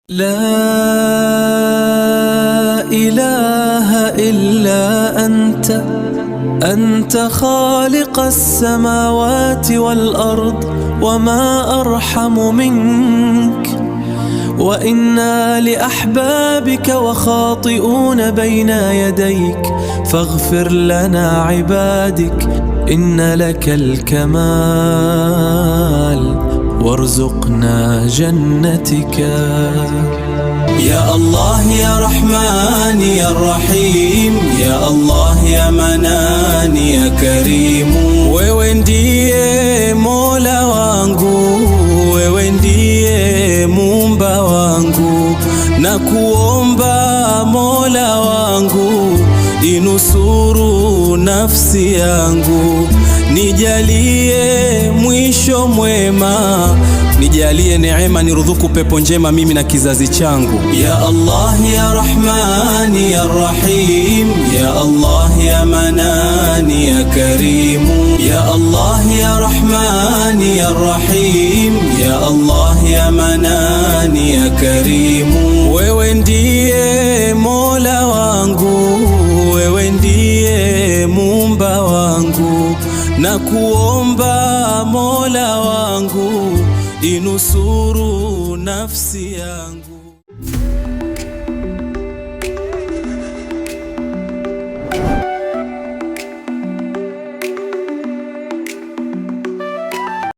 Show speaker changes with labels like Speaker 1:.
Speaker 1: لا إله إلا أنت خالق السماوات والأرض وما أرحم منك، وإنا لأحبابك وخاطئون بين يديك، فاغفر لنا عبادك إن لك الكمال وارزقنا جنتك. يا الله يا رحمن يا رحيم، يا الله يا منان ya karimu. Wewe ndiye Mola wangu, wewe ndiye Muumba wangu, na kuomba Mola wangu inusuru nafsi yangu, nijalie mwisho mwema, nijalie neema, niruzuku pepo njema mimi na kizazi changu. Ya Allah ya Rahman ya Rahim, ya Allah ya Manan ya Karimu, ya Allah ya Rahman ya Rahim, ya Allah ya Manan ya Karimu. Wewe ndiye Mola wangu, wewe ndiye Muumba wangu, na kuomba Mola wangu inusuru nafsi yangu.